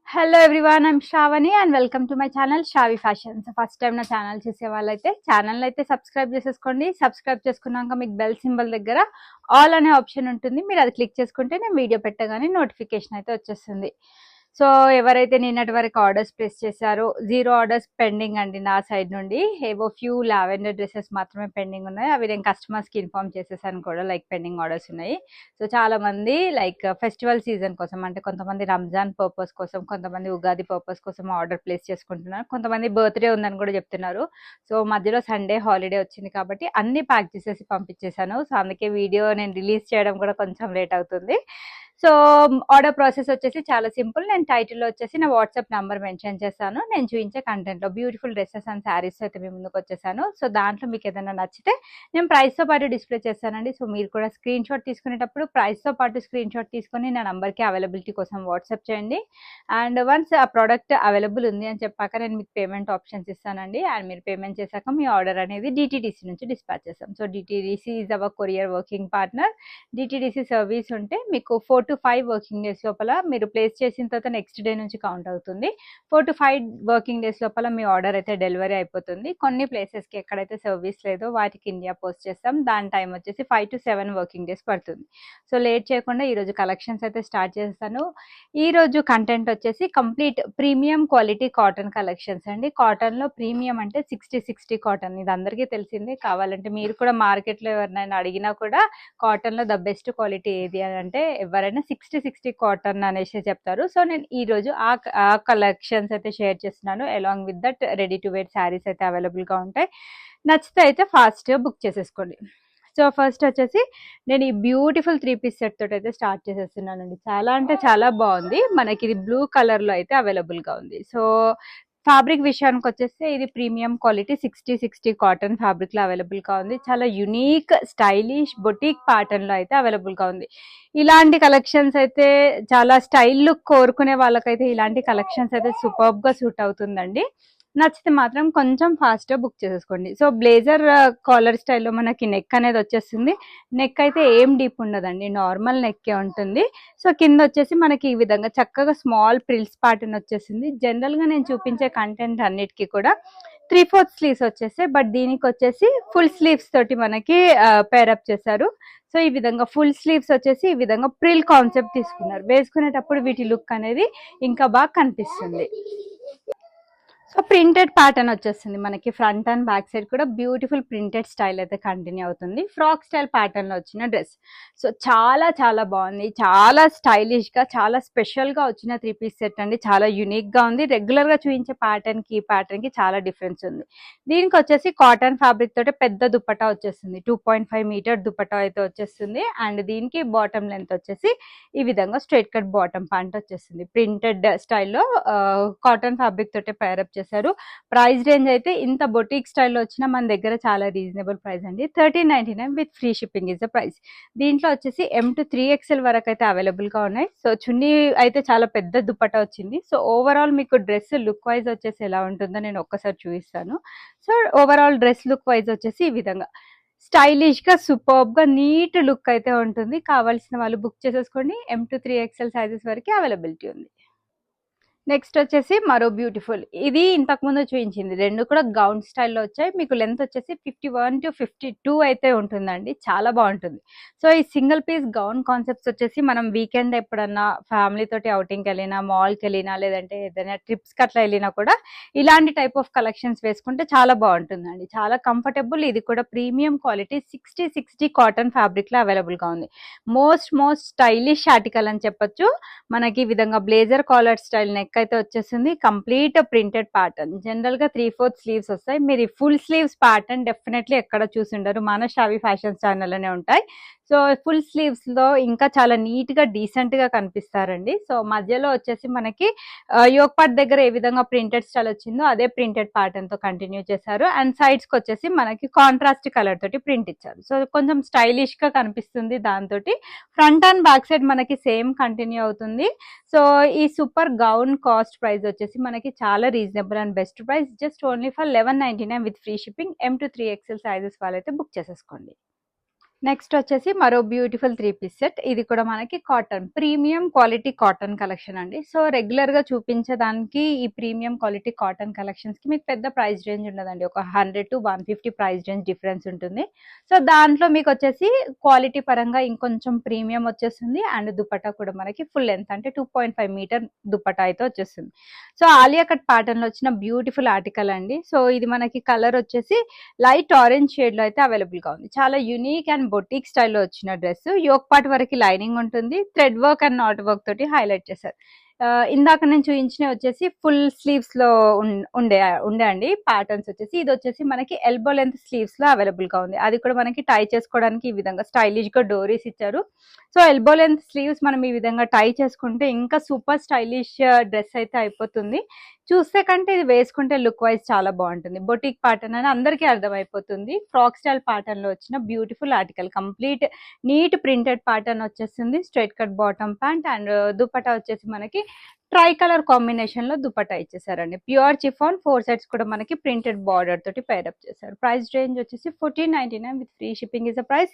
Hello everyone, I'm Shravani and welcome to my channel Shravi fashions. First time నా channel చూసే వాళ్ళైతే channel అయితే subscribe చేసేసుకోండి. సబ్స్క్రైబ్ చేసుకున్నాక మీకు బెల్ సింబల్ దగ్గర ఆల్ అనే ఆప్షన్ ఉంటుంది. మీరు అది క్లిక్ చేసుకుంటే నేను వీడియో పెట్టగానే నోటిఫికేషన్ అయితే వచ్చేస్తుంది. సో ఎవరైతే నిన్నటి వరకు ఆర్డర్స్ ప్లేస్ చేశారో 0 ఆర్డర్స్ పెండింగ్ అండి నా సైడ్ నుండి. ఏవో ఫ్యూ లావెండర్ డ్రెస్సెస్ మాత్రమే పెండింగ్ ఉన్నాయి. అవి నేను కస్టమర్స్కి ఇన్ఫార్మ్ చేసేసాను కూడా, లైక్ పెండింగ్ ఆర్డర్స్ ఉన్నాయి. సో చాలా మంది లైక్ ఫెస్టివల్ సీజన్ కోసం, అంటే కొంతమంది రంజాన్ పర్పస్ కోసం, కొంతమంది ఉగాది పర్పస్ కోసం ఆర్డర్ ప్లేస్ చేసుకుంటున్నారు. కొంతమంది బర్త్డే ఉందని కూడా చెప్తున్నారు. సో మధ్యలో సండే హాలిడే వచ్చింది కాబట్టి అన్ని ప్యాక్ చేసేసి పంపించేశాను. సో అందుకే వీడియో నేను రిలీజ్ చేయడం కూడా కొంచెం లేట్ అవుతుంది. సో ఆర్డర్ ప్రాసెస్ వచ్చేసి చాలా సింపుల్. నేను టైటిల్లో వచ్చేసి నా వాట్సాప్ నెంబర్ మెన్షన్ చేస్తాను. నేను చూపించే కంటెంట్లో బ్యూటిఫుల్ డ్రెస్సెస్ అండ్ శారీస్ అయితే మీ ముందుకు వచ్చేసాను. సో దాంట్లో మీకు ఏదైనా నచ్చితే నేను ప్రైస్తో పాటు డిస్ప్లే చేస్తానండి. సో మీరు కూడా స్క్రీన్ షాట్ తీసుకునేటప్పుడు ప్రైస్తో పాటు స్క్రీన్ షాట్ తీసుకొని నా నెంబర్కి అవైలబిలిటీ కోసం వాట్సాప్ చేయండి. అండ్ వన్స్ ఆ ప్రోడక్ట్ అవైలబుల్ ఉంది అని చెప్పాక నేను మీకు పేమెంట్ ఆప్షన్స్ ఇస్తానండి. అండ్ మీరు పేమెంట్ చేశాక మీ ఆర్డర్ అనేది డిటీడీసీ నుంచి డిస్పాచ్ చేస్తాం. So DTDC is our courier working partner. DTDC service ఉంటే మీకు 4 to 5 వర్కింగ్ డేస్ లోపల మీరు ప్లేస్ చేసిన తర్వాత నెక్స్ట్ డే నుంచి కౌంట్ అవుతుంది. 4 to 5 వర్కింగ్ డేస్ లోపల మీ ఆర్డర్ అయితే డెలివరీ అయిపోతుంది. కొన్ని ప్లేసెస్కి ఎక్కడైతే సర్వీస్ లేదో వాటికి ఇండియా పోస్ట్ చేస్తాం. దాని టైం వచ్చేసి 5 to 7 వర్కింగ్ డేస్ పడుతుంది. సో లేట్ చేయకుండా ఈరోజు కలెక్షన్స్ అయితే స్టార్ట్ చేస్తాను. ఈరోజు కంటెంట్ వచ్చేసి complete premium quality cotton collections అండి. కాటన్లో ప్రీమియం అంటే 60 కాటన్, ఇది అందరికీ తెలిసిందే. కావాలంటే మీరు కూడా మార్కెట్లో ఎవరినైనా అడిగినా కూడా కాటన్లో ద బెస్ట్ క్వాలిటీ ఏది అని అంటే ఎవరైనా 60 కాటన్ అనేసి చెప్తారు. సో నేను ఈరోజు ఆ కలెక్షన్స్ అయితే షేర్ చేస్తున్నాను. Along with that ready to wear saris అయితే అవైలబుల్గా ఉంటాయి. నచ్చితే అయితే ఫాస్ట్గా బుక్ చేసేసుకోండి. సో ఫస్ట్ వచ్చేసి నేను ఈ బ్యూటిఫుల్ 3 పీస్ సెట్ తోటి అయితే స్టార్ట్ చేసేస్తున్నానండి. చాలా అంటే చాలా బాగుంది. మనకి ఇది బ్లూ కలర్లో అయితే అవైలబుల్గా ఉంది. సో ఫ్యాబ్రిక్ విషయానికి వచ్చేస్తే ఇది ప్రీమియం క్వాలిటీ 60 కాటన్ ఫ్యాబ్రిక్లో అవైలబుల్గా ఉంది. చాలా యునీక్ స్టైలిష్ బొటిక్ ప్యాటర్న్లో అయితే అవైలబుల్గా ఉంది. ఇలాంటి కలెక్షన్స్ అయితే చాలా స్టైల్ లుక్ కోరుకునే వాళ్ళకైతే ఇలాంటి కలెక్షన్స్ అయితే సూపర్బ్గా సూట్ అవుతుందండి. నచ్చితే మాత్రం కొంచెం ఫాస్ట్గా బుక్ చేసేసుకోండి. సో బ్లేజర్ కాలర్ స్టైల్లో మనకి నెక్ అనేది వచ్చేస్తుంది. నెక్ అయితే ఏం డీప్ ఉండదండి, నార్మల్ నెక్కే ఉంటుంది. సో కింద వచ్చేసి మనకి ఈ విధంగా చక్కగా స్మాల్ ప్రిల్స్ ప్యాటర్న్ వచ్చేసింది. జనరల్గా నేను చూపించే కంటెంట్ అన్నిటికీ కూడా 3/4 స్లీవ్స్ వచ్చేస్తాయి. బట్ దీనికి వచ్చేసి ఫుల్ స్లీవ్స్ తోటి మనకి పేరప్ చేశారు. సో ఈ విధంగా ఫుల్ స్లీవ్స్ వచ్చేసి ఈ విధంగా ప్రిల్ కాన్సెప్ట్ తీసుకున్నారు. వేసుకునేటప్పుడు వీటి లుక్ అనేది ఇంకా బాగా కనిపిస్తుంది. సో ప్రింటెడ్ ప్యాటర్న్ వచ్చేస్తుంది మనకి. ఫ్రంట్ అండ్ బ్యాక్ సైడ్ కూడా బ్యూటిఫుల్ ప్రింటెడ్ స్టైల్ అయితే కంటిన్యూ అవుతుంది. ఫ్రాక్ స్టైల్ ప్యాటర్న్లో వచ్చిన డ్రెస్. సో చాలా చాలా బాగుంది. చాలా స్టైలిష్గా, చాలా స్పెషల్గా వచ్చిన 3 పీస్ సెట్ అండి. చాలా యూనిక్గా ఉంది. రెగ్యులర్గా చూపించే ప్యాటర్న్కి ఈ ప్యాటర్న్కి చాలా డిఫరెన్స్ ఉంది. దీనికి వచ్చేసి కాటన్ ఫ్యాబ్రిక్ తోటి పెద్ద దుపట్టా వచ్చేస్తుంది. 2.5 మీటర్ దుపట్టా అయితే వచ్చేస్తుంది. అండ్ దీనికి బాటమ్ లెంత్ వచ్చేసి ఈ విధంగా స్ట్రైట్ కట్ బాటమ్ ప్యాంట్ వచ్చేస్తుంది. ప్రింటెడ్ స్టైల్లో కాటన్ ఫ్యాబ్రిక్ తోటి పేరప్ చేశారు. ప్రైస్ రేంజ్ అయితే ఇంత బొటిక్ స్టైల్లో వచ్చిన మన దగ్గర చాలా రీజనబుల్ ప్రైస్ అండి. 1399 with free shipping is the price. దీంట్లో వచ్చేసి M to 3XL వరకు అయితే అవైలబుల్గా ఉన్నాయి. సో చున్నీ అయితే చాలా పెద్ద దుపట్టా వచ్చింది. సో ఓవరాల్ మీకు డ్రెస్ లుక్ వైజ్ వచ్చేసి ఎలా ఉంటుందో నేను ఒక్కసారి చూపిస్తాను. So overall dress look wise వచ్చేసి ఈ విధంగా స్టైలిష్గా సూపర్బ్గా నీట్ లుక్ అయితే ఉంటుంది. కావాల్సిన వాళ్ళు బుక్ చేసేసుకోండి. M to 3XL సైజెస్ వరకు అవైలబిలిటీ ఉంది. నెక్స్ట్ వచ్చేసి మరో బ్యూటిఫుల్, ఇది ఇంతకుముందు చూపించింది రెండు కూడా గౌన్ స్టైల్లో వచ్చాయి. మీకు లెంత్ వచ్చేసి 51 to 52 అయితే ఉంటుందండి. చాలా బాగుంటుంది. సో ఈ సింగిల్ పీస్ గౌన్ కాన్సెప్ట్స్ వచ్చేసి మనం వీకెండ్ ఎప్పుడన్నా ఫ్యామిలీ తోటి అవుటింగ్కి వెళ్ళినా, మాల్కి వెళ్ళినా, లేదంటే ఏదైనా ట్రిప్స్కి అట్లా వెళ్ళినా కూడా ఇలాంటి టైప్ ఆఫ్ కలెక్షన్స్ వేసుకుంటే చాలా బాగుంటుందండి. చాలా కంఫర్టబుల్. ఇది కూడా ప్రీమియం క్వాలిటీ 60 కాటన్ ఫ్యాబ్రిక్లో అవైలబుల్గా ఉంది. మోస్ట్ స్టైలిష్ ఆర్టికల్ అని చెప్పొచ్చు. మనకి ఈ విధంగా బ్లేజర్ కాలర్ స్టైల్ నెక్ అయితే వచ్చేసింది. Complete printed pattern. జనరల్ గా 3/4 స్లీవ్స్ వస్తాయి. మీరు ఫుల్ స్లీవ్స్ ప్యాటర్న్ డెఫినెట్లీ ఎక్కడ చూసిండరు, మన శ్రావి ఫ్యాషన్ ఛానల్లోనే ఉంటాయి. సో ఫుల్ స్లీవ్స్ లో ఇంకా చాలా నీట్ గా డీసెంట్ గా కనిపిస్తారండి. సో మధ్యలో వచ్చేసి మనకి యోక్ పార్ట్ దగ్గర ఏ విధంగా ప్రింటెడ్ స్టైల్ వచ్చిందో అదే ప్రింటెడ్ ప్యాటర్న్ తో కంటిన్యూ చేశారు. అండ్ సైడ్స్ కి వచ్చేసి మనకి కాంట్రాస్ట్ కలర్ తోటి ప్రింట్ ఇచ్చారు. సో కొంచెం స్టైలిష్ గా కనిపిస్తుంది. దాంతో ఫ్రంట్ అండ్ బ్యాక్ సైడ్ మనకి సేమ్ కంటిన్యూ అవుతుంది. సో ఈ సూపర్ గౌన్ కాస్ట్ ప్రైస్ వచ్చేసి మనకి చాలా reasonable and best price. Just only for 1199 with free shipping. M to 3XL sizes వాళ్ళైతే బుక్ చేసేసుకోండి. నెక్స్ట్ వచ్చేసి మరో బ్యూటిఫుల్ 3 పీస్ సెట్. ఇది కూడా మనకి cotton, premium quality cotton collection అండి. సో రెగ్యులర్‌గా చూపించేదానికి ఈ ప్రీమియం క్వాలిటీ కాటన్ కలెక్షన్స్‌కి మీకు పెద్ద ప్రైస్ రేంజ్ ఉండదండి. ఒక 100-150 ప్రైస్ రేంజ్ డిఫరెన్స్ ఉంటుంది. సో దాంట్లో మీకొచ్చేసి క్వాలిటీ పరంగా ఇంకొంచెం ప్రీమియం వచ్చేస్తుంది. అండ్ దుపట్టా కూడా మనకి ఫుల్ లెంత్ అంటే 2.5 మీటర్ దుపట్టా అయితే వచ్చేస్తుంది. సో ఆలియా కట్ ప్యాటర్న్‌లో వచ్చిన బ్యూటిఫుల్ ఆర్టికల్ అండి. సో ఇది మనకి కలర్ వచ్చేసి లైట్ ఆరెంజ్ షేడ్ లో అయితే అవైలబుల్ గా ఉంది. చాలా యూనిక్ అండ్ బొటిక్ స్టైల్లో వచ్చిన డ్రెస్. యోక్ పార్ట్ వరకు లైనింగ్ ఉంటుంది. Thread work and not work తోటి హైలైట్ చేశారు. ఇందాక నేను చూపించినవి వచ్చేసి ఫుల్ స్లీవ్స్ లో ఉండే ఉండే అండి ప్యాటర్న్స్ వచ్చేసి. ఇది వచ్చేసి మనకి ఎల్బో లెంత్ స్లీవ్స్ లో అవైలబుల్ గా ఉంది. అది కూడా మనకి టై చేసుకోవడానికి ఈ విధంగా స్టైలిష్ గా డోరీస్ ఇచ్చారు. సో ఎల్బో లెంత్ స్లీవ్స్ మనం ఈ విధంగా టై చేసుకుంటే ఇంకా సూపర్ స్టైలిష్ డ్రెస్ అయితే అయిపోతుంది. చూస్తే కంటే ఇది వేసుకుంటే లుక్ వైజ్ చాలా బాగుంటుంది. బొటిక్ ప్యాటర్న్ అని అందరికీ అర్థమైపోతుంది. ఫ్రాక్ స్టైల్ ప్యాటర్న్ లో వచ్చిన beautiful article. Complete neat printed pattern వచ్చేస్తుంది. Straight cut bottom pant and dupatta వచ్చేసి మనకి ట్రై కలర్ కాంబినేషన్ లో దుపట్టా ఇచ్చేసారండి. ప్యూర్ చిఫాన్ 4 సెట్స్ కూడా మనకి ప్రింటెడ్ బార్డర్ తోటి పేరప్ చేశారు. ప్రైస్ రేంజ్ వచ్చేసి 1499 with free shipping is the price.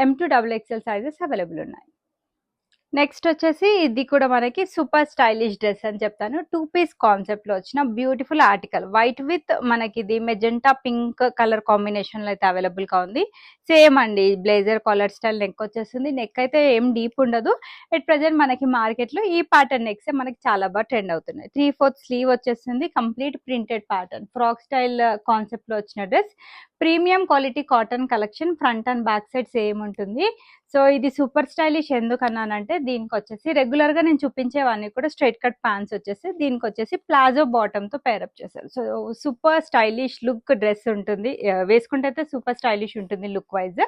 M2XXL sizes available ఉన్నాయి. నెక్స్ట్ వచ్చేసి ఇది కూడా మనకి సూపర్ స్టైలిష్ డ్రెస్ అని చెప్తాను. 2 పీస్ కాన్సెప్ట్ లో వచ్చిన బ్యూటిఫుల్ ఆర్టికల్. వైట్ విత్ మనకి ఇది మెజెంటా పింక్ కలర్ కాంబినేషన్ లో అయితే అవైలబుల్ గా ఉంది. సేమ్ అండి బ్లేజర్ కాలర్ స్టైల్ నెక్ వచ్చేస్తుంది. నెక్ అయితే ఏం డీప్ ఉండదు. ఎట్ ప్రెజెంట్ మనకి మార్కెట్ లో ఈ ప్యాటర్న్ నెక్స్ మనకి చాలా బాగా ట్రెండ్ అవుతున్నాయి. 3/4 స్లీవ్ వచ్చేస్తుంది. Complete printed pattern frock style concept లో వచ్చిన dress. Premium quality cotton collection. Front and back side same ఉంటుంది. సో ఇది సూపర్ స్టైలిష్ ఎందుకన్నానంటే దీనికి వచ్చేసి రెగ్యులర్ గా నేను చూపించేవన్నీ కూడా స్ట్రైట్ కట్ ప్యాంట్స్ వచ్చేసి దీనికి వచ్చేసి ప్లాజో బాటమ్ తో పేరప్ చేశారు. So super stylish look dress ఉంటుంది. వేసుకుంటే అయితే సూపర్ స్టైలిష్ ఉంటుంది లుక్ వైజ్.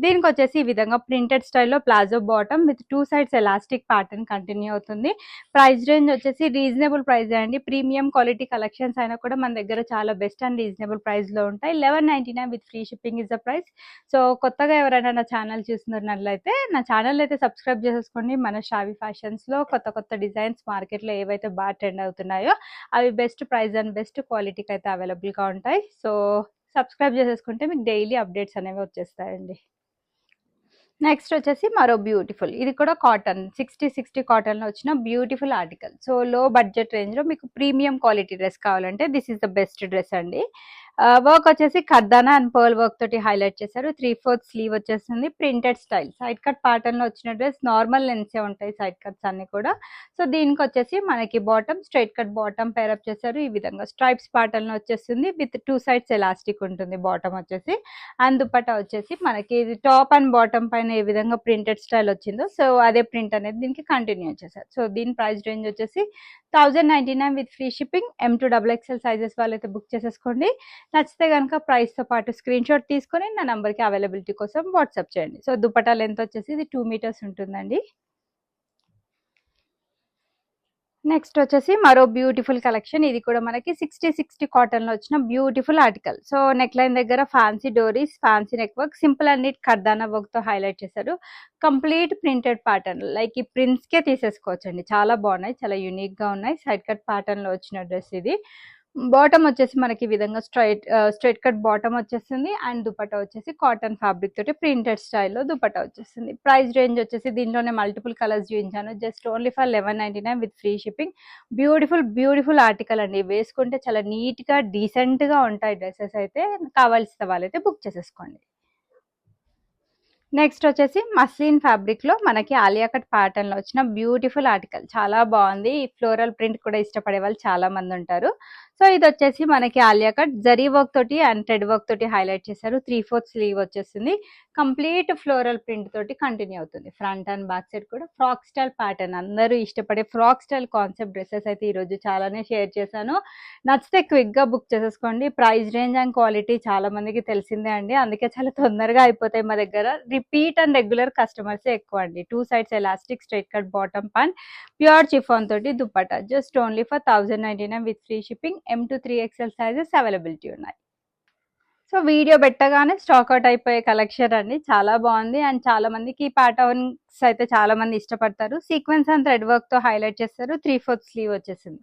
దీనికి వచ్చేసి ఈ విధంగా ప్రింటెడ్ స్టైల్లో palazzo bottom with 2 sides elastic pattern continue అవుతుంది. ప్రైస్ రేంజ్ వచ్చేసి రీజనబుల్ ప్రైస్ అండి. ప్రీమియం క్వాలిటీ కలెక్షన్స్ అయినా కూడా మన దగ్గర చాలా బెస్ట్ అండ్ రీజనబుల్ ప్రైస్ లో ఉంటాయి. 1199 with free shipping is the price. So కొత్తగా ఎవరైనా నా ఛానల్ చూస్తున్నట్లయితే నా ఛానల్ అయితే సబ్స్క్రైబ్ చేసేసుకోండి. మన షావి ఫ్యాషన్స్ లో కొత్త కొత్త డిజైన్స్ మార్కెట్ లో ఏవైతే బాగా ట్రెండ్ అవుతున్నాయో అవి బెస్ట్ ప్రైస్ అండ్ బెస్ట్ క్వాలిటీకి అయితే అవైలబుల్ గా ఉంటాయి. సో సబ్స్క్రైబ్ చేసేసుకుంటే మీకు డైలీ అప్డేట్స్ అనేవి వచ్చేస్తాయండి. నెక్స్ట్ వచ్చేసి మరో బ్యూటిఫుల్. ఇది కూడా కాటన్ 60 కాటన్ లో వచ్చిన బ్యూటిఫుల్ ఆర్టికల్. సో లో బడ్జెట్ రేంజ్ లో మీకు ప్రీమియం క్వాలిటీ డ్రెస్ కావాలంటే this is the best dress అండి. వర్క్ వచ్చేసి కర్దానా అండ్ పర్ల్ వర్క్ తోటి హైలైట్ చేశారు. 3/4 స్లీవ్ వచ్చేస్తుంది. Printed style side cut pattern లో వచ్చిన డ్రెస్. నార్మల్ లెన్సే ఉంటాయి సైడ్ కట్స్ అన్ని కూడా. సో దీనికి వచ్చేసి మనకి bottom straight cut bottom pair up చేశారు. ఈ విధంగా స్ట్రైప్స్ ప్యాటర్న్ లో వచ్చేస్తుంది. విత్ 2 సైడ్స్ ఎలాస్టిక్ ఉంటుంది బాటమ్ వచ్చేసి. అండ్ దుపట్టా వచ్చేసి మనకి టాప్ అండ్ బాటమ్ పైన ఏ విధంగా ప్రింటెడ్ స్టైల్ వచ్చిందో సో అదే ప్రింట్ అనేది దీనికి కంటిన్యూ చేశారు. సో దీని ప్రైస్ రేంజ్ వచ్చేసి 1099 with free shipping. M2XXL sizes వాళ్ళైతే బుక్ చేసేసుకోండి. నచ్చితే కనుక ప్రైస్ తో పాటు స్క్రీన్ షాట్ తీసుకొని నా నంబర్ కి అవైలబిలిటీ కోసం వాట్సాప్ చేయండి. సో దుపట్టా లెంత్ వచ్చేసి ఇది 2 మీటర్స్ ఉంటుందండి. నెక్స్ట్ వచ్చేసి మరో బ్యూటిఫుల్ కలెక్షన్. ఇది కూడా మనకి 60 కాటన్ లో వచ్చిన beautiful article. So neck line దగ్గర fancy doris, fancy neck work, simple and neat kardana work తో హైలైట్ చేశారు. కంప్లీట్ ప్రింటెడ్ ప్యాటర్న్ లైక్ ఈ ప్రింట్స్ కే తీసేసుకోవచ్చు అండి. చాలా బాగున్నాయి, చాలా యూనిక్ గా ఉన్నాయి. సైడ్ కట్ ప్యాటర్న్ లో వచ్చిన డ్రెస్ ఇది. బాటమ్ వచ్చేసి మనకి ఈ విధంగా స్ట్రైట్ కట్ బాటమ్ వచ్చేస్తుంది. అండ్ దుపట్టా వచ్చేసి కాటన్ ఫ్యాబ్రిక్ తోటి ప్రింటెడ్ స్టైల్లో దుపట్టా వచ్చేస్తుంది. ప్రైస్ రేంజ్ వచ్చేసి దీంట్లోనే మల్టిపుల్ కలర్స్ చూపించాను. Just only for 1199 with free shipping. Beautiful article అండి. వేసుకుంటే చాలా నీట్ గా డీసెంట్ గా ఉంటాయి డ్రెస్సెస్ అయితే. కావాల్సిన వాళ్ళైతే బుక్ చేసేసుకోండి. నెక్స్ట్ వచ్చేసి మస్లిన్ ఫ్యాబ్రిక్ లో మనకి ఆలియా కట్ ప్యాటర్న్ లో వచ్చిన బ్యూటిఫుల్ ఆర్టికల్. చాలా బాగుంది. ఫ్లోరల్ ప్రింట్ కూడా ఇష్టపడే వాళ్ళు చాలా మంది ఉంటారు. సో ఇది వచ్చేసి మనకి ఆలియా కట్ జరీ వర్క్ తోటి అండ్ థ్రెడ్ వర్క్ తోటి హైలైట్ చేశారు. 3/4 స్లీవ్ వచ్చేస్తుంది. కంప్లీట్ ఫ్లోరల్ ప్రింట్ తోటి కంటిన్యూ అవుతుంది. ఫ్రంట్ అండ్ బ్యాక్ సైడ్ కూడా ఫ్రాక్ స్టైల్ ప్యాటర్న్. అందరూ ఇష్టపడే ఫ్రాక్ స్టైల్ కాన్సెప్ట్ డ్రెస్సెస్ అయితే ఈ రోజు చాలానే షేర్ చేశాను. నచ్చితే క్విక్ గా బుక్ చేసేసుకోండి. ప్రైస్ రేంజ్ అండ్ క్వాలిటీ చాలా మందికి తెలిసిందే అండి. అందుకే చాలా తొందరగా అయిపోతాయి మా దగ్గర. రిపీట్ అండ్ రెగ్యులర్ కస్టమర్స్ ఎక్కువ అండి. 2 sides elastic straight cut bottom pant, pure chiffon తోటి dupatta. Just only for 1099 with free shipping. M2XXL sizes availability ఉన్నాయి. సో వీడియో పెట్టగానే స్టాక్అవుట్ అయిపోయే కలెక్షన్ అండి. చాలా బాగుంది అండ్ చాలా మందికి ఈ ప్యాటర్న్స్ అయితే చాలా మంది ఇష్టపడతారు. సీక్వెన్స్ అండ్ థ్రెడ్ వర్క్ తో హైలైట్ చేస్తారు. 3/4 స్లీవ్ వచ్చేసింది.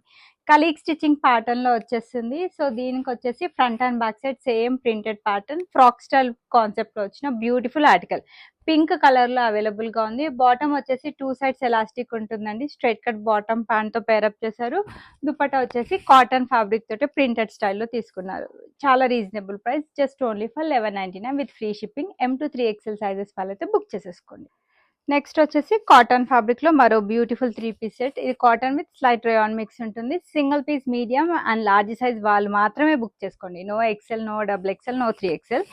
కలీగ్ స్టిచ్చింగ్ ప్యాటర్న్ లో వచ్చేస్తుంది. సో దీనికి వచ్చేసి front and back side same printed pattern frock style concept లో వచ్చిన బ్యూటిఫుల్ ఆర్టికల్. పింక్ కలర్ లో అవైలబుల్ గా ఉంది. బాటమ్ వచ్చేసి 2 సైడ్స్ ఎలాస్టిక్ ఉంటుందండి. స్ట్రైట్ కట్ బాటమ్ ప్యాంట్ తో పేరప్ చేశారు. దుపట్టా వచ్చేసి కాటన్ ఫ్యాబ్రిక్ తోటి ప్రింటెడ్ స్టైల్లో తీసుకున్నారు. చాలా reasonable price, just only for 1199 with free shipping. M2 3XL sizes వాళ్ళైతే బుక్ చేసేసుకోండి. నెక్స్ట్ వచ్చేసి కాటన్ ఫ్యాబ్రిక్ లో మరో బ్యూటిఫుల్ 3 పీస్ సెట్. ఇది cotton with slight rayon mix ఉంటుంది. Single piece, medium and large size వాళ్ళు మాత్రమే బుక్ చేసుకోండి. No XL, no XXL, no 3XL.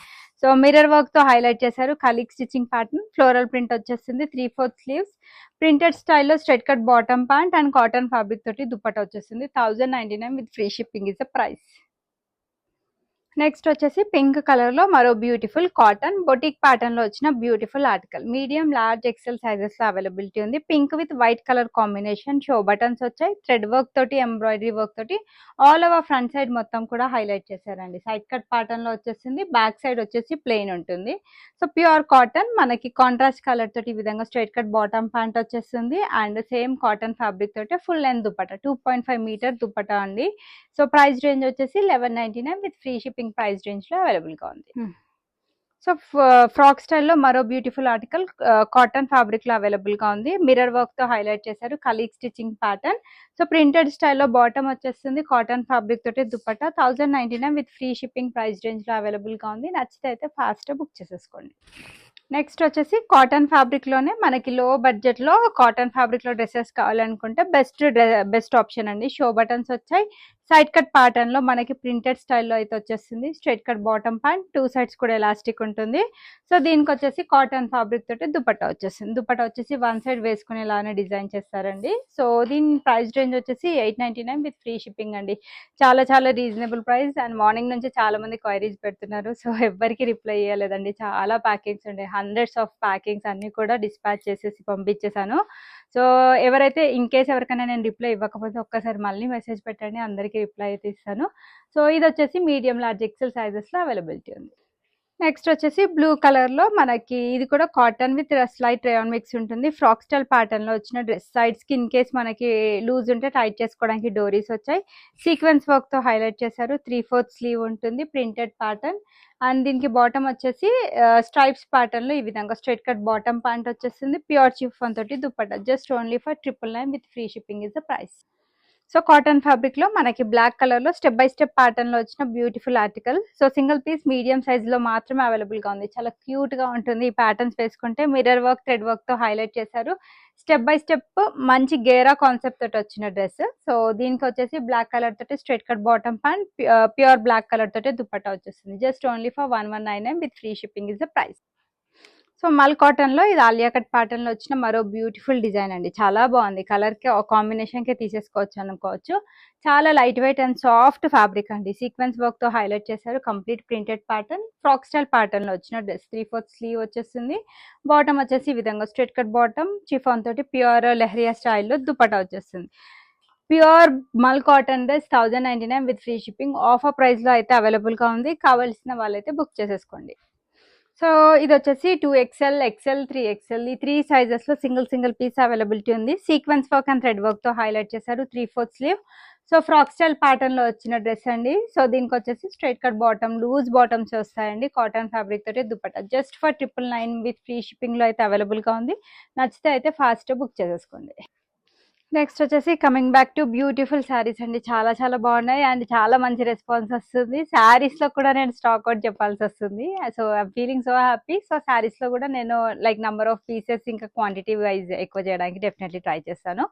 So mirror work తో హైలైట్ చేశారు. కలీగ్ స్టిచ్చింగ్ ప్యాటర్న్, ఫ్లోరల్ ప్రింట్ వచ్చేస్తుంది. 3/4 స్లీవ్స్, ప్రింటెడ్ స్టైల్లో straight cut bottom pant and cotton fabric తోటి దుపట్టా వచ్చేస్తుంది. 1099 with free shipping is the price. Next వచ్చేసి pink colour లో మరో బ్యూటిఫుల్ కాటన్ బొటిక్ ప్యాటర్న్ లో వచ్చిన beautiful article. Medium, large, XL sizes లో అవైలబిలిటీ ఉంది. Pink with white colour combination. Show buttons వచ్చాయి. థ్రెడ్ వర్క్ తోటి, ఎంబ్రాయిడరీ వర్క్ తోటి ఆల్ ఓవర్ ఫ్రంట్ సైడ్ మొత్తం కూడా హైలైట్ చేశారండి. సైడ్ కట్ ప్యాటర్న్ లో వచ్చేసింది. బ్యాక్ సైడ్ వచ్చేసి ప్లెయిన్ ఉంటుంది. సో ప్యూర్ కాటన్, మనకి కాంట్రాస్ట్ కలర్ తోటి ఈ విధంగా స్ట్రైట్ కట్ బాటమ్ ప్యాంట్ వచ్చేస్తుంది. అండ్ సేమ్ కాటన్ ఫ్యాబ్రిక్ తోటి full length dupatta, 2.5 metre dupatta అండి. సో ప్రైస్ రేంజ్ వచ్చేసి 1199 with free shipping price range లో అవైలబుల్ గా ఉంది. సో ఫ్రాక్ స్టైల్లో మరో బ్యూటిఫుల్ ఆర్టికల్ కాటన్ ఫ్యాబ్రిక్ లో అవైలబుల్ గా ఉంది. మిర్రర్ వర్క్ తో హైలైట్ చేశారు. కలీగ్ స్టిచ్చింగ్ ప్యాటర్న్. సో ప్రింటెడ్ స్టైల్లో బాటమ్ వచ్చేస్తుంది. కాటన్ ఫ్యాబ్రిక్ తోటి dupatta. 1099 with free shipping price range లో అవైలబుల్ గా ఉంది. నచ్చితే అయితే ఫాస్ట్ బుక్ చేసేసుకోండి. నెక్స్ట్ వచ్చేసి కాటన్ ఫ్యాబ్రిక్ లోనే మనకి లో బడ్జెట్ లో కాటన్ ఫ్యాబ్రిక్ లో డ్రెస్సెస్ కావాలనుకుంటే బెస్ట్ ఆప్షన్ అండి. షో బటన్స్ వచ్చాయి. సైడ్ కట్ ప్యాటర్న్ లో మనకి ప్రింటెడ్ స్టైల్లో అయితే వచ్చేస్తుంది. Straight cut bottom pant, 2 sides కూడా ఎలాస్టిక్ ఉంటుంది. సో దీనికి వచ్చేసి కాటన్ ఫ్యాబ్రిక్ తోటి దుపట్టా వచ్చేస్తుంది. దుపట్టా వచ్చేసి 1 సైడ్ వేసుకునేలానే డిజైన్ చేస్తారండి. సో దీని ప్రైస్ రేంజ్ వచ్చేసి 899 విత్ ఫ్రీ షిప్పింగ్ అండి. చాలా చాలా రీజనబుల్ ప్రైస్. అండ్ మార్నింగ్ నుంచి చాలా మంది క్వైరీస్ పెడుతున్నారు. సో ఎవరికి రిప్లై ఇవ్వలేదండి. చాలా ప్యాకింగ్స్ ఉండే, హండ్రెడ్స్ ఆఫ్ ప్యాకింగ్స్ అన్ని కూడా డిస్పాచ్ చేసేసి పంపించేశాను. సో ఎవరైతే ఇన్ కేస్ ఎవరికైనా నేను రిప్లై ఇవ్వకపోతే ఒక్కసారి మళ్ళీ మెసేజ్ పెట్టండి, అందరికీ రిప్లై అయితే ఇస్తాను. సో ఇది వచ్చేసి మీడియం, లార్జ్, XL సైజెస్ లో అవైలబిలిటీ ఉంది. నెక్స్ట్ వచ్చేసి బ్లూ కలర్ లో మనకి ఇది కూడా cotton with slight rayon mix ఉంటుంది. ఫ్రాక్ స్టైల్ ప్యాటర్న్ లో వచ్చిన డ్రెస్. సైడ్స్ కి ఇన్ కేస్ మనకి లూజ్ ఉంటే టైట్ చేసుకోవడానికి డోరీస్ వచ్చాయి. సీక్వెన్స్ వర్క్ తో హైలైట్ చేశారు. 3/4 స్లీవ్ ఉంటుంది. Printed pattern. అండ్ దీనికి బాటమ్ వచ్చేసి స్ట్రైప్స్ ప్యాటర్న్ లో ఈ విధంగా స్ట్రైట్ కట్ బాటమ్ ప్యాంట్ వచ్చేస్తుంది. ప్యూర్ చిఫాన్ తోటి dupatta. Just only for 999 with free shipping is the price. So cotton fabric లో మనకి బ్లాక్ కలర్ లో స్టెప్ బై స్టెప్ ప్యాటర్న్ లో వచ్చిన beautiful article. So single piece, medium size లో మాత్రమే available గా ఉంది. చాలా క్యూట్ గా ఉంటుంది ఈ ప్యాటర్న్స్ వేసుకుంటే. మిర్రర్ వర్క్, థ్రెడ్ వర్క్ తో హైలైట్ చేశారు. స్టెప్ బై స్టెప్ మంచి గేరా కాన్సెప్ట్ తోటి వచ్చిన డ్రెస్. సో దీనికి వచ్చేసి బ్లాక్ కలర్ తోటి straight cut bottom pant, pure black colour తోటి దుపట్టా వచ్చేస్తుంది. Just only for 1199 with free shipping is the price. So మల్ కాటన్ లో ఇది ఆలియా కట్ ప్యాటర్న్ లో వచ్చిన మరో బ్యూటిఫుల్ డిజైన్ అండి. చాలా బాగుంది. కలర్ కి కాంబినేషన్ కి తీసేసుకోవచ్చు అనుకోవచ్చు. చాలా light weight and soft fabric అండి. సీక్వెన్స్ వర్క్ తో హైలైట్ చేశారు. Complete printed pattern. Frock style pattern లో వచ్చిన డ్రెస్. 3/4 స్లీవ్ వచ్చేస్తుంది. బాటమ్ వచ్చేసి ఈ విధంగా స్ట్రైట్ కట్ బాటమ్, చిఫాన్ తోటి ప్యూర్ లెహరియా స్టైల్లో దుపట్టా వచ్చేస్తుంది. ప్యూర్ మల్ cotton dress 1099 with free shipping. Offer price లో అయితే అవైలబుల్ గా ఉంది. కావాల్సిన వాళ్ళైతే బుక్ చేసేసుకోండి. సో ఇది వచ్చేసి 2XL, XL, 3XL ఈ 3 సైజెస్ లో సింగిల్ పీస్ అవైలబిలిటీ ఉంది. Sequence work and thread work తో హైలైట్ చేశారు. 3/4 sleeve. So frock style pattern లో వచ్చిన డ్రెస్ అండి. సో దీనికి వచ్చేసి straight cut bottom, loose bottoms వస్తాయండి. కాటన్ ఫ్యాబ్రిక్ తోటి dupatta. Just for 999 with free shipping లో అయితే అవైలబుల్ గా ఉంది. నచ్చితే అయితే ఫాస్ట్ బుక్ చేసేసుకోండి. నెక్స్ట్ వచ్చేసి coming back to beautiful saris అండి. చాలా చాలా బాగున్నాయి అండ్ చాలా మంచి రెస్పాన్స్ వస్తుంది. శారీస్ లో కూడా నేను స్టాక్ అవుట్ చెప్పాల్సి వస్తుంది. So I'm feeling so happy. So saris లో కూడా నేను లైక్ నెంబర్ ఆఫ్ పీసెస్ ఇంకా క్వాంటిటీ వైజ్ ఎక్కువ చేయడానికి డెఫినెట్లీ ట్రై చేస్తాను.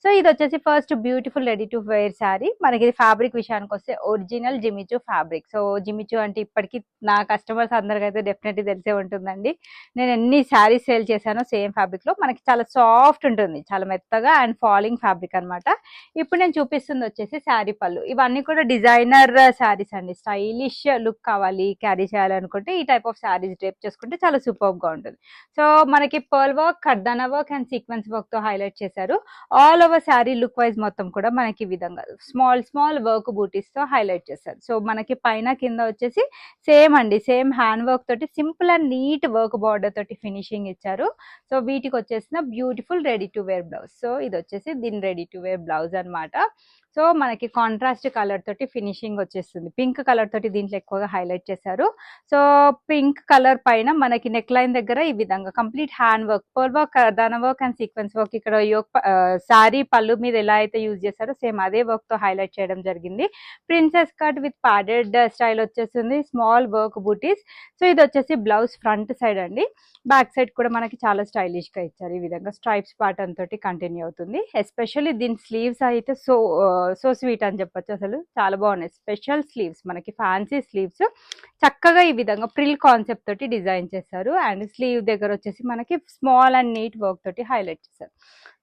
సో ఇది వచ్చేసి first beautiful ready to wear sari. మనకి ఇది ఫ్యాబ్రిక్ విషయానికి వస్తే original Jimmy Choo fabric. So Jimmy Choo అంటే ఇప్పటికీ నా కస్టమర్స్ అందరికీ అయితే డెఫినెట్లీ తెలిసే ఉంటుందండి. నేను ఎన్ని శారీస్ సేల్ చేశానో సేమ్ ఫ్యాబ్రిక్ లో. మనకి చాలా సాఫ్ట్ ఉంటుంది, చాలా మెత్తగా అండ్ ఫాలింగ్ ఫ్యాబ్రిక్ అన్నమాట. ఇప్పుడు నేను చూపిస్తుంది వచ్చేసి శారీ పళ్ళు. ఇవన్నీ కూడా డిజైనర్ శారీస్ అండి. స్టైలిష్ లుక్ కావాలి, క్యారీ చేయాలనుకుంటే ఈ టైప్ ఆఫ్ శారీస్ డ్రేప్ చేసుకుంటే చాలా సూపర్ గా ఉంటుంది. సో మనకి pearl work, kardana work and sequence work తో హైలైట్ చేశారు. All over sari look wise మొత్తం కూడా మనకి ఈ విధంగా స్మాల్ వర్క్ బూటీస్ తో హైలైట్ చేశారు. సో మనకి పైన కింద వచ్చేసి సేమ్ అండి, సేమ్ హ్యాండ్ వర్క్ తోటి simple and neat work border తోటి ఫినిషింగ్ ఇచ్చారు. సో వీటికి వచ్చేసిన beautiful ready to wear blouse. So ఇది వచ్చేసి దీని రెడీ టు వేర్ బ్లౌజ్ అన్నమాట. సో మనకి కాంట్రాస్ట్ కలర్ తోటి ఫినిషింగ్ వచ్చేస్తుంది. పింక్ కలర్ తోటి దీంట్లో ఎక్కువగా హైలైట్ చేశారు. సో పింక్ కలర్ పైన మనకి నెక్ లైన్ దగ్గర ఈ విధంగా complete hand work, pearl work, kardana work and sequence work. ఇక్కడ శారీ పళ్ళు మీద ఎలా అయితే యూజ్ చేశారో సేమ్ అదే వర్క్ తో హైలైట్ చేయడం జరిగింది. Princess cut with padded style వచ్చేస్తుంది, స్మాల్ వర్క్ బూటీస్. సో ఇది వచ్చేసి బ్లౌజ్ ఫ్రంట్ సైడ్ అండి. బ్యాక్ సైడ్ కూడా మనకి చాలా స్టైలిష్ గా ఇచ్చారు. ఈ విధంగా స్ట్రైప్స్ ప్యాటర్న్ తోటి కంటిన్యూ అవుతుంది. ఎస్పెషల్లీ దీని స్లీవ్స్ అయితే సో స్వీట్ అని చెప్పొచ్చు. అసలు చాలా బాగున్నాయి. స్పెషల్ స్లీవ్స్, మనకి ఫ్యాన్సీ స్లీవ్స్ చక్కగా ఈ విధంగా ప్రిల్ కాన్సెప్ట్ తోటి డిజైన్ చేశారు. అండ్ స్లీవ్ దగ్గర వచ్చేసి మనకి స్మాల్ అండ్ నీట్ వర్క్ తోటి హైలైట్ చేశారు.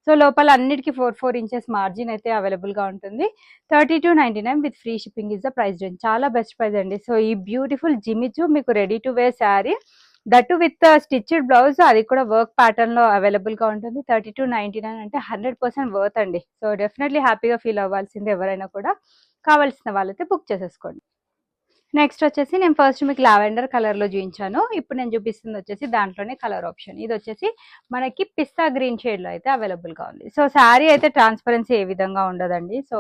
సో లోపల అన్నిటికీ 4 ఇంచెస్ మార్జిన్ అయితే అవైలబుల్ గా ఉంటుంది. 32.99 with free shipping is the price range. చాలా బెస్ట్ ప్రైస్ అండి. సో ఈ బ్యూటిఫుల్ జిమిచు మీకు ready to wear sari, that with stitched blouse, అది కూడా వర్క్ ప్యాటర్న్ లో అవైలబుల్ గా ఉంటుంది. 32.99 అంటే 100% వర్త్ అండి. సో డెఫినెట్లీ హ్యాపీగా ఫీల్ అవ్వాల్సింది ఎవరైనా కూడా. కావాల్సిన వాళ్ళైతే బుక్ చేసేసుకోండి. నెక్స్ట్ వచ్చేసి నేను ఫస్ట్ మీకు లావెండర్ కలర్ లో చూపించాను. ఇప్పుడు నేను చూపిస్తుంది వచ్చేసి దాంట్లోనే కలర్ ఆప్షన్. ఇది వచ్చేసి మనకి పిస్తా గ్రీన్ షేడ్ లో అయితే అవైలబుల్ గా ఉంది. సో శారీ అయితే ట్రాన్స్పరెన్సీ ఏ విధంగా ఉండదండి. సో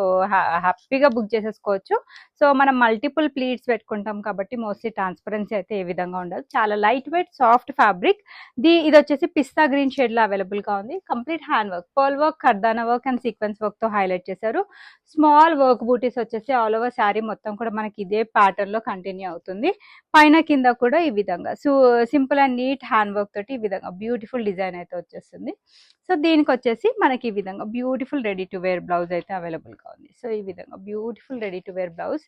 హ్యాపీగా బుక్ చేసేసుకోవచ్చు. సో మనం మల్టిపుల్ ప్లీట్స్ పెట్టుకుంటాం కాబట్టి మోస్ట్లీ ట్రాన్స్పరెన్సీ అయితే ఏ విధంగా ఉండదు. చాలా లైట్ వెయిట్ సాఫ్ట్ ఫ్యాబ్రిక్. ఇది వచ్చేసి పిస్తా గ్రీన్ షేడ్ లో అవైలబుల్ గా ఉంది. Complete hand work, pearl work, kardana work and sequence work తో హైలైట్ చేశారు. స్మాల్ వర్క్ బూటీస్ వచ్చేసి ఆల్ ఓవర్ శారీ మొత్తం కూడా మనకి ఇదే ప్యాటర్న్ లో కంటిన్యూ అవుతుంది. పైన కింద కూడా ఈ విధంగా simple and neat hand work తోటి ఈ విధంగా బ్యూటిఫుల్ డిజైన్ అయితే వచ్చేస్తుంది. సో దీనికి వచ్చేసి మనకి ఈ విధంగా beautiful ready to wear blouse అయితే అవైలబుల్ గా ఉంది. సో ఈ విధంగా beautiful ready to wear blouse.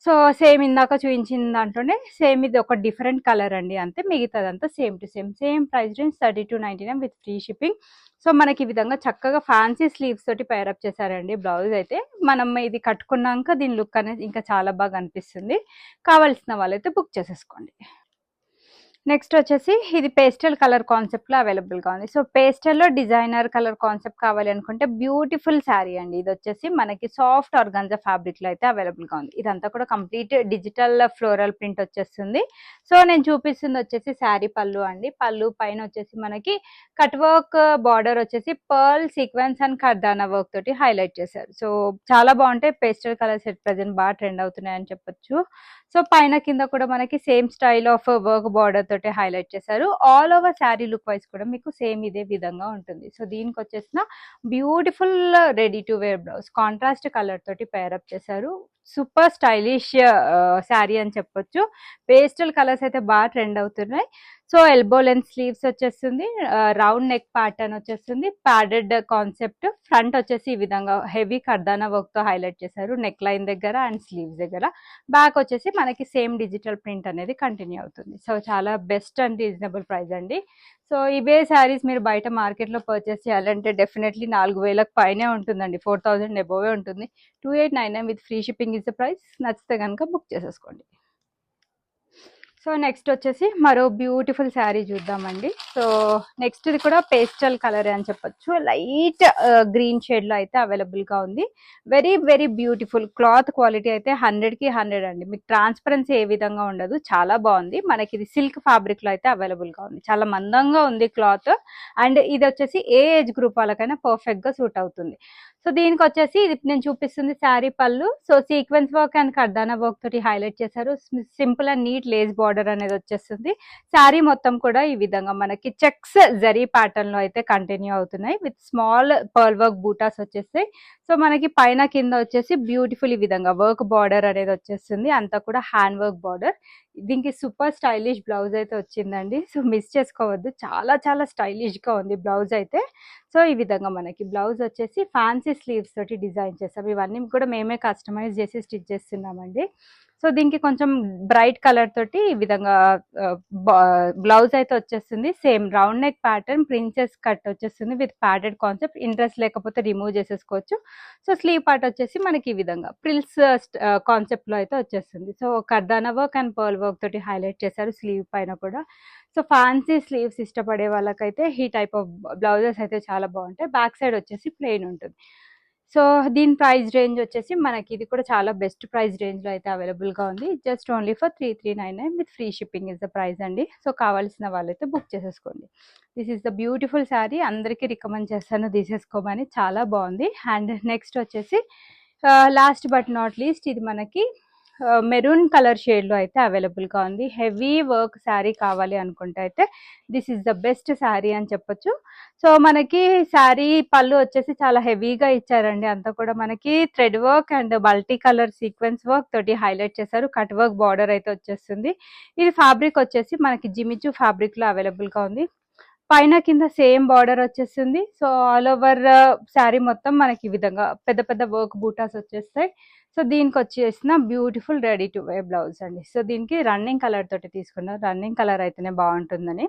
So same ఇందాక చూపించిన దాంట్లోనే సేమ్ ఇది ఒక డిఫరెంట్ కలర్ అండి, అంతే. మిగతాదంతా same to same price range 32.99 with free shipping. So మనకి ఈ విధంగా చక్కగా ఫ్యాన్సీ స్లీవ్స్ తోటి పేరప్ చేశారండి బ్లౌజ్ అయితే. మనం ఇది కట్టుకున్నాక దీని లుక్ అనేది ఇంకా చాలా బాగా అనిపిస్తుంది. కావాల్సిన వాళ్ళైతే బుక్ చేసేసుకోండి. నెక్స్ట్ వచ్చేసి ఇది పేస్టల్ కలర్ కాన్సెప్ట్ లో అవైలబుల్ గా ఉంది. సో పేస్టల్ లో డిజైనర్ కలర్ కాన్సెప్ట్ కావాలి అనుకుంటే బ్యూటిఫుల్ శారీ అండి. ఇది వచ్చేసి మనకి సాఫ్ట్ ఆర్గాన్జా ఫ్యాబ్రిక్ లో అయితే అవైలబుల్ గా ఉంది. ఇదంతా కూడా కంప్లీట్ డిజిటల్ ఫ్లోరల్ ప్రింట్ వచ్చేస్తుంది. సో నేను చూపిస్తుంది వచ్చేసి శారీ పళ్ళు అండి. పళ్ళు పైన వచ్చేసి మనకి కట్ వర్క్ బార్డర్ వచ్చేసి పర్ల్, సీక్వెన్స్ అండ్ కర్దానా వర్క్ తోటి హైలైట్ చేశారు. సో చాలా బాగుంటాయి. పేస్టల్ కలర్స్ ఎట్ ప్రెజెంట్ బాగా ట్రెండ్ అవుతున్నాయని చెప్పొచ్చు. సో పైన కింద కూడా మనకి same style of work border తోటి హైలైట్ చేశారు. All over sari look wise కూడా మీకు సేమ్ ఇదే విధంగా ఉంటుంది. సో దీనికి వచ్చేసిన beautiful ready to wear blouse contrast colour తోటి పేరప్ చేశారు. సూపర్ స్టైలిష్ శారీ అని చెప్పొచ్చు. పేస్టల్ కలర్స్ అయితే బాగా ట్రెండ్ అవుతున్నాయి. సో ఎల్బో లెంత్ స్లీవ్స్ వచ్చేస్తుంది, రౌండ్ నెక్ ప్యాటర్న్ వచ్చేస్తుంది, ప్యాడెడ్ కాన్సెప్ట్. ఫ్రంట్ వచ్చేసి ఈ విధంగా హెవీ కర్దానా వర్క్ తో హైలైట్ చేశారు నెక్ లైన్ దగ్గర అండ్ స్లీవ్స్ దగ్గర. బ్యాక్ వచ్చేసి మనకి సేమ్ డిజిటల్ ప్రింట్ అనేది కంటిన్యూ అవుతుంది. సో చాలా బెస్ట్ అండ్ రీజనబుల్ ప్రైస్ అండి. సో ఇవే శారీస్ మీరు బయట మార్కెట్లో పర్చేస్ చేయాలంటే డెఫినెట్లీ 4,000 పైనే ఉంటుందండి. 4,000 అబోవే ఉంటుంది. 2899 with free shipping is the price. నచ్చితే కనుక బుక్ చేసేసుకోండి. సో నెక్స్ట్ వచ్చేసి మరో బ్యూటిఫుల్ శారీ చూద్దామండి. సో నెక్స్ట్ ఇది కూడా పేస్టల్ కలర్ అని చెప్పొచ్చు. లైట్ గ్రీన్ షేడ్ లో అయితే అవైలబుల్ గా ఉంది. Very very beautiful. Cloth quality అయితే 100కి 100 అండి. మీకు ట్రాన్స్పరెన్సీ ఏ విధంగా ఉండదు. చాలా బాగుంది. మనకి ఇది సిల్క్ ఫ్యాబ్రిక్ లో అయితే అవైలబుల్ గా ఉంది. చాలా మందంగా ఉంది క్లాత్. అండ్ ఇది వచ్చేసి ఏ ఏజ్ గ్రూప్ వాళ్ళకైనా పర్ఫెక్ట్ గా సూట్ అవుతుంది. సో దీనికి వచ్చేసి ఇది నేను చూపిస్తుంది శారీ పళ్ళు. So sequence work and కర్దానా work తోటి హైలైట్ చేశారు. Simple and neat lace border అనేది వచ్చేస్తుంది. శారీ మొత్తం కూడా ఈ విధంగా మనకి చెక్స్ జరీ ప్యాటర్న్ లో అయితే కంటిన్యూ అవుతున్నాయి. With small pearl work buttas వచ్చేస్తాయి. సో మనకి పైన కింద వచ్చేసి బ్యూటిఫుల్ ఈ విధంగా వర్క్ బార్డర్ అనేది వచ్చేస్తుంది. అంతా కూడా హ్యాండ్ వర్క్ బార్డర్. దీనికి సూపర్ స్టైలిష్ బ్లౌజ్ అయితే వచ్చిందండి. సో మిస్ చేసుకోవద్దు. చాలా చాలా స్టైలిష్ గా ఉంది బ్లౌజ్ అయితే. సో ఈ విధంగా మనకి బ్లౌజ్ వచ్చేసి ఫ్యాన్సీ స్లీవ్స్ తోటి డిజైన్ చేస్తాం. ఇవన్నీ కూడా మేమే కస్టమైజ్ చేసి స్టిచ్ చేస్తున్నామండి. సో దీనికి కొంచెం బ్రైట్ కలర్ తోటి ఈ విధంగా బ్లౌజ్ అయితే వచ్చేస్తుంది. Same round neck pattern, princess cut వచ్చేస్తుంది విత్ ప్యాడెడ్ కాన్సెప్ట్. ఇంట్రెస్ట్ లేకపోతే రిమూవ్ చేసేసుకోవచ్చు. సో స్లీవ్ పార్ట్ వచ్చేసి మనకి ఈ విధంగా ప్రిల్స్ కాన్సెప్ట్ లో అయితే వచ్చేస్తుంది. సో కర్దానా వర్క్ అండ్ పర్ల్ వర్క్ తోటి హైలైట్ చేశారు స్లీవ్ పైన కూడా. సో ఫ్యాన్సీ స్లీవ్స్ ఇష్టపడే వాళ్ళకైతే ఈ టైప్ ఆఫ్ బ్లౌజెస్ అయితే చాలా బాగుంటాయి. బ్యాక్ సైడ్ వచ్చేసి ప్లెయిన్ ఉంటుంది. సో దీని ప్రైస్ రేంజ్ వచ్చేసి మనకి ఇది కూడా చాలా బెస్ట్ ప్రైస్ రేంజ్లో అయితే అవైలబుల్గా ఉంది. Just only for 3399 with free shipping is the price అండి. సో కావాల్సిన వాళ్ళైతే బుక్ చేసేసుకోండి. This is the beautiful sari, అందరికీ రికమెండ్ చేస్తాను తీసేసుకోమని, చాలా బాగుంది. అండ్ నెక్స్ట్ వచ్చేసి లాస్ట్ బట్ నాట్ లీస్ట్, ఇది మనకి మెరూన్ కలర్ షేడ్లో అయితే అవైలబుల్గా ఉంది. హెవీ వర్క్ శారీ కావాలి అనుకుంటే అయితే this is the best sari అని చెప్పొచ్చు. సో మనకి శారీ పళ్ళు వచ్చేసి చాలా హెవీగా ఇచ్చారండి. అంతా కూడా మనకి thread work and multi colour sequence work తోటి హైలైట్ చేశారు. కట్ వర్క్ బార్డర్ అయితే వచ్చేస్తుంది. ఇది ఫ్యాబ్రిక్ వచ్చేసి మనకి జిమిచు ఫ్యాబ్రిక్లో అవైలబుల్గా ఉంది. పైన కింద సేమ్ బార్డర్ వచ్చేస్తుంది. సో ఆల్ ఓవర్ శారీ మొత్తం మనకి ఈ విధంగా పెద్ద పెద్ద వర్క్ బూటాస్ వచ్చేస్తాయి. సో దీనికి వచ్చేసిన beautiful ready to wear blouse అండి. సో దీనికి రన్నింగ్ కలర్ తోటి తీసుకున్నారు. రన్నింగ్ కలర్ అయితేనే బాగుంటుందని.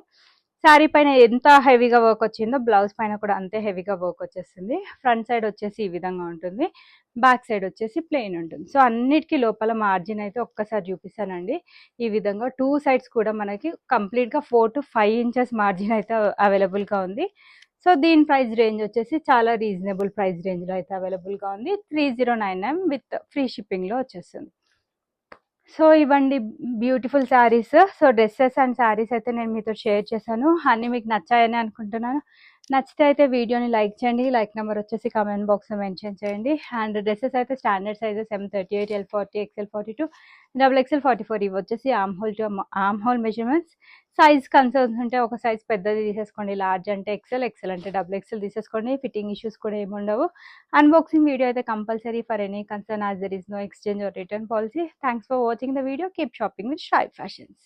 శారీ పైన ఎంత హెవీగా వర్క్ వచ్చిందో బ్లౌజ్ పైన కూడా అంతే హెవీగా వర్క్ వచ్చేస్తుంది. ఫ్రంట్ సైడ్ వచ్చేసి ఈ విధంగా ఉంటుంది, బ్యాక్ సైడ్ వచ్చేసి ప్లెయిన్ ఉంటుంది. సో అన్నిటికీ లోపల మార్జిన్ అయితే ఒక్కసారి చూపిస్తానండి. ఈ విధంగా టూ సైడ్స్ కూడా మనకి కంప్లీట్గా 4 to 5 ఇంచెస్ మార్జిన్ అయితే అవైలబుల్గా ఉంది. సో దీని ప్రైస్ రేంజ్ వచ్చేసి చాలా రీజనబుల్ ప్రైస్ రేంజ్లో అయితే అవైలబుల్గా ఉంది. 3099 విత్ ఫ్రీ షిప్పింగ్లో వచ్చేస్తుంది. సో ఇవ్వండి beautiful saris. So dresses and saris అయితే నేను మీతో షేర్ చేశాను. అన్నీ మీకు నచ్చాయని అనుకుంటున్నాను. నచ్చితే అయితే వీడియోని లైక్ చేయండి. లైక్ నెంబర్ వచ్చేసి కామెంట్ బాక్స్లో మెన్షన్ చేయండి. అండ్ డ్రెస్సెస్ అయితే standard sizes M38, L40, XL42, XXL44 ఇవి వచ్చేసి arm whole measurements. Size concerns ఉంటే ఒక సైజ్ పెద్దది తీసేసుకోండి. లార్జ్ అంటే XL, XL అంటే XXL తీసేసుకోండి. ఫిట్టింగ్ ఇష్యూస్ కూడా ఏమి ఉండవు. అన్బాక్సింగ్ వీడియో అయితే compulsory for any concern, as there is no exchange or return policy. Thanks for watching the video. Keep shopping with Shavi Fashions.